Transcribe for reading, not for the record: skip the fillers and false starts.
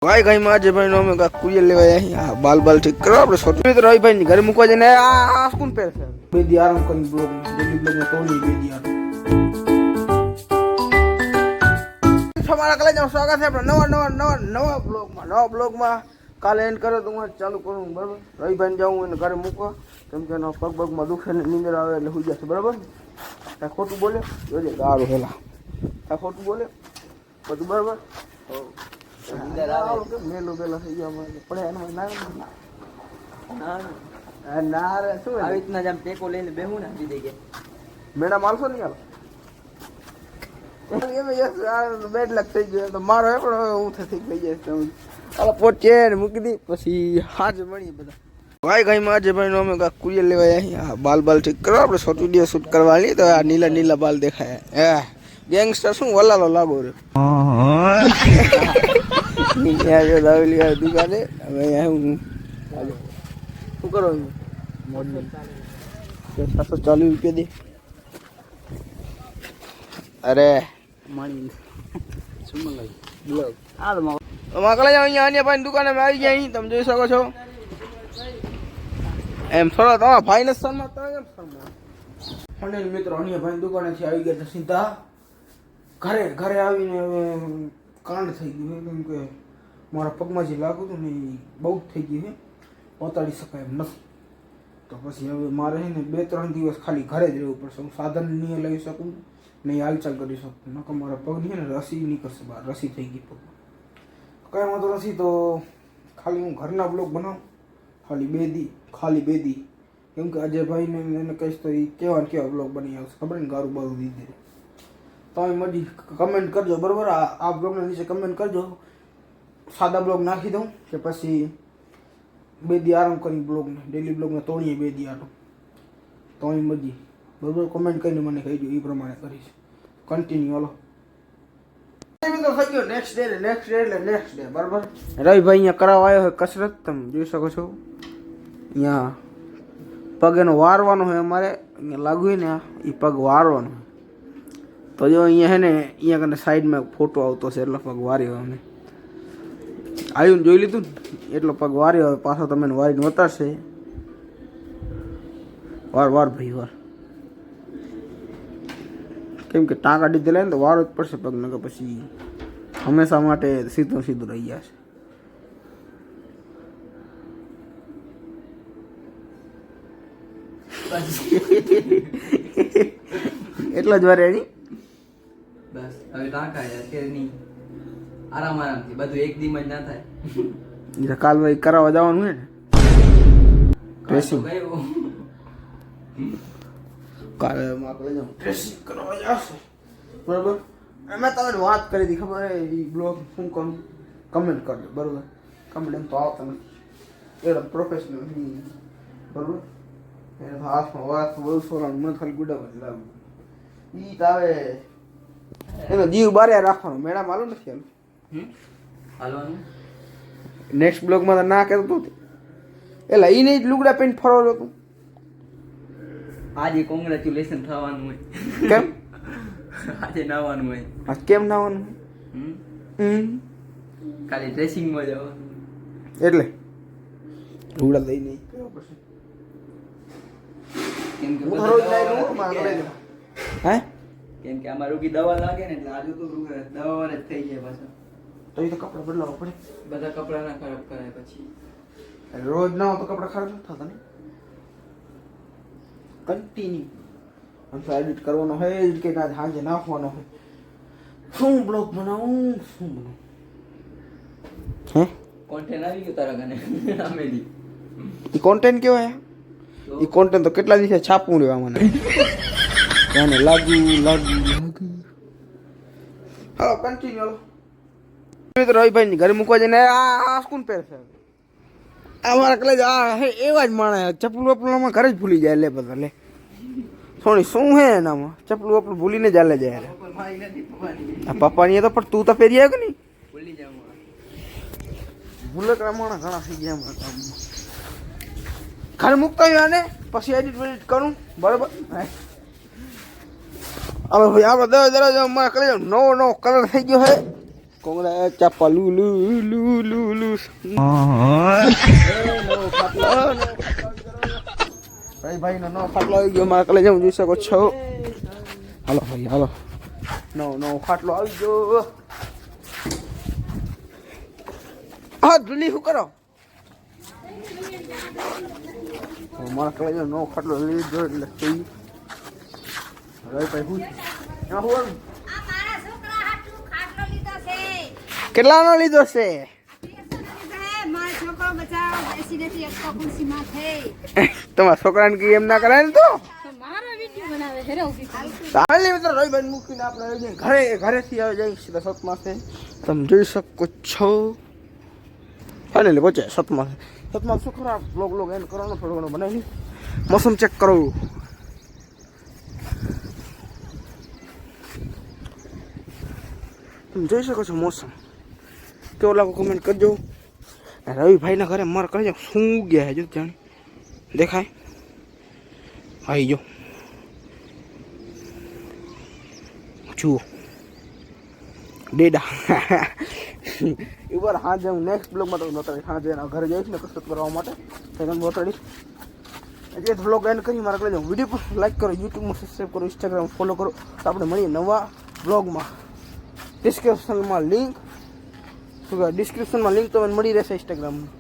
ભાઈ કઈ માં આજે ભાઈ નો અમે કુરિયર લેવા અહીંયા બાલ બાલ ઠીક કરો આપણે છોટું તો રવિભાઈ ની ઘરે મૂકવા જઈને આ કોણ પહેર છે બે દી આરામ કરીને બ્લોગ ડેલી બ્લોગ માં તોડી બે દી આરામ તમારા કલે જાવ સ્વાગત છે આપણે નવા બ્લોગમાં કાલે એન્ડ કરો તો હું ચાલુ કરું બરાબર રવિભાઈ જાઉં એને ઘરે મૂકવા કેમ કે એનો પગ પગમાં દુખે ને નીંદર આવે એટલે સુઈ જશે બરાબર કાંઈ ખોટું બોલે જોજે ગાળું હેલા કાંઈ ખોટું બોલે બધું બરાબર મેલો પેલો થઈ ગયો પડે ના રે શું આવી રીતના જેમ ટેકો લઈને બેહું ને દીધી કે મેડમ આલશો નહીં હાલ બેડ લક થઈ ગયો તો મારો પણ હું થઈ ગઈ જાય હાલો પોચે ને મૂકી દી પછી હાજ મળી બધા ભાઈ કઈ માં આજે ભાઈ નો અમે કુરિયર લેવા અહીંયા બાલ બાલ ઠીક કરો આપણે શોર્ટ વિડીયો શૂટ કરવાની તો આ નીલા નીલા બાલ દેખાય હે ગેંગસ્ટર શું વલાલો લાગો રે દુકાને હવે શું કરો 740 રૂપિયા દે અરે મળી શું મંગાવી બ્લોગ હાલ માકલા જાવ અહીંયા અન્ય ભાઈ દુકાને આવી ગયા અહીં તમે જોઈ શકો છો એમ થોડો તમારા ભાઈને સન્માન તો એમ સન્માન અને મિત્રો અન્ય ભાઈ દુકાનેથી આવી ગયા સીધા ઘરે આવીને હવે કાંડ થઈ ગયું કેમ કે મારા પગમાં જે લાગુ હતું ને એ બહુ થઈ ગયું છે પહોંચાડી શકાય એમ નથી તો પછી હવે મારે છે ને 2-3 દિવસ ખાલી ઘરે જ રહેવું પડશે હું સાધન નહીં લઈ શકું નહીં હાલચાલ કરી શકું નકર મારા પગની ને રસી નીકળશે બહાર રસી થઈ ગઈ પગમાં કંઈ વાંધો નથી તો ખાલી હું ઘરના બ્લોગ બનાવું ખાલી બે દી કેમ કે અજયભાઈને એને કહીશ તો એ કેવા બ્લોગ બની આવશે ખબર ને ગારું બારું દીધી તમે મજી કમેન્ટ કરજો બરાબર આ બ્લોગના નીચે કમેન્ટ કરજો સાદા બ્લોગ નાખી દઉં કે પછી 2 દી આરામ કરી બ્લોગને ડેલી બ્લોગને તોડીએ 2 દી આરામ તો મજી બરાબર કમેન્ટ કરીને મને કહી દો એ પ્રમાણે કરીશ કન્ટિન્યુ હાલો નેક્સ્ટ ડે બરાબર રવિભાઈ અહીંયા કરાવવા આવ્યો હોય કસરત તમે જોઈ શકો છો અહીંયા પગ એનો વારવાનો હોય અમારે અહીંયા લાગુ હોય ને એ પગ વારવાનો હોય તો જો અહીંયા હે ને અહીંયા કને સાઈડમાં ફોટો આવતો છે એટલો પગ વાર્યો અમને આવ્યું જોઈ લીધું ને એટલો પગ વાર્યો હવે પાછો તમે વારીને વતારશે વાર ભાઈ વાર કેમ કે ટાંકા દીધે લે ને તો વારો જ પડશે પગ નકર પછી હંમેશા માટે સીધું રહી જશે એટલો જ વારે એની બસ હવે ટાંકા અત્યારે નહીં આરામથી બધું એક દી માં જ ના થાય કાલ ભાઈ કરાવવા જવાનું હે ને ડ્રેસિંગ કાલે માકલે જાઉં ડ્રેસિંગ કરવા જશે બરાબર મેં તમને વાત કરી હતી ખબર હે એ બ્લોગ શું કરું કમેન્ટ કરજો બરાબર કમેન્ટ તો આવતા નથી એકદમ પ્રોફેશનલ બરાબર એને હાથમાં વાત બહુ સોરાનું મને ખાલી ગુડાવા લાવું ઈ તો આવે એનો જીવ બારે રાખવાનો મેડમ હાલો નથી હાલવાનું નેક્સ્ટ બ્લોગમાં તો ના કહેતો તું એટલે એને જ લુગડા પેન્ટ ફરવાનો તું આજે કોંગ્રેચ્યુલેશન થવાનું હોય કેમ આજે નાવાનું હોય આ કેમ નાવાનું ખાલી ડ્રેસિંગમાં જવાનું એટલે લુગડા લઈ નહીં કેમ કે હે કેમ કે આમાં રોગી દવા લાગે ને એટલે આજુ તો દવા જ થઈ જાય પાછા તો એ તો કપડા બદલાવવા પડે બધા કપડા ના ખરાબ કરાય પછી રોજ ના તો કપડા ખરાબ નથી થતા ને કન્ટિન્યુ આમ તો એડિટ કરવાનો હોય કે ના સાંજે નાખવાનો હોય શું બ્લોગ બનાવું હે કોન્ટેન્ટ આવી ગયો તારા કને આમેલી એ કોન્ટેન્ટ કેવાય એ કોન્ટેન્ટ તો કેટલા દિવસે છાપવું રહેવા મને એને લાગુ હાલો કન્ટિન્યુ હાલો મિત્રો રવિભાઈ ઘરે મૂકવા જઈને આ કોણ પહેર છે અમારા કલે એવા જ માણસ ચપલું વપલું ઘરે જ ભૂલી જાય લે બધા લે સોની શું હે એનામાં ચપલું વપલું ભૂલીને જ હાલે જાય આ પપ્પાની તો પણ તું તો પહેરી આવ્યો કે નહીં ભૂલી જાવ ભૂલકડા માણસ ઘણા થઈ ગયા ઘરે મૂકતા હોય આને પછી એડિટ કરું બરાબર હવે ભાઈ આપણે દરરોજ અમારા કલે નવો કલર થઈ ગયો હે કોંગડા ચાપા લુ લુ લુ લુ લુ ભાઈ નો ખાટલો આવી ગયો મારા કલે જોઈ શકો છો. હાલો ભાઈ હાલો, નો ખાટલો આવી ગયો. હા જલ્દી શું કરો? મારા કલે નો ખાટલો લીધો એટલે ભાઈ હું એમાં હું કેટલાનો લીધો છે? તમારા છોકરાને કઈ એમ ના કરાય ને તો મિત્રો રવિભાઈ મૂકીને આપણે ઘરેથી આવી જાય સીધા સતમાં. તમે જોઈ શકો છો ફાઇનલી પહોંચે સતમાં. શું ખરાબ બ્લોગ એન્ડ કરવાનો થોડો ઘણો બનાવી. મોસમ ચેક કરો. તમે જોઈ શકો છો મોસમ કેવો લાગો કમેન્ટ કરજો. રવિભાઈના ઘરે મારે કરી શું ગયા હે જો જાણે દેખાય આવી જો જુઓ ડેડા એકવાર હાજે હું નેક્સ્ટ બ્લોગમાં તો બતાવીશ. હાજે એના ઘરે જઈશ ને કસરત કરવા માટે તેને બતાડીશ. એટલે બ્લોગ એન્ડ કરી મારા કરી વિડીયો પર લાઈક કરો, યુટ્યુબમાં સબસ્ક્રાઈબ કરો, ઇન્સ્ટાગ્રામ ફોલો કરો. તો આપણે મળીએ નવા બ્લોગમાં. ડિસ્ક્રિપ્શનમાં લિંક તમને મળી રહેશે ઇન્સ્ટાગ્રામમાં.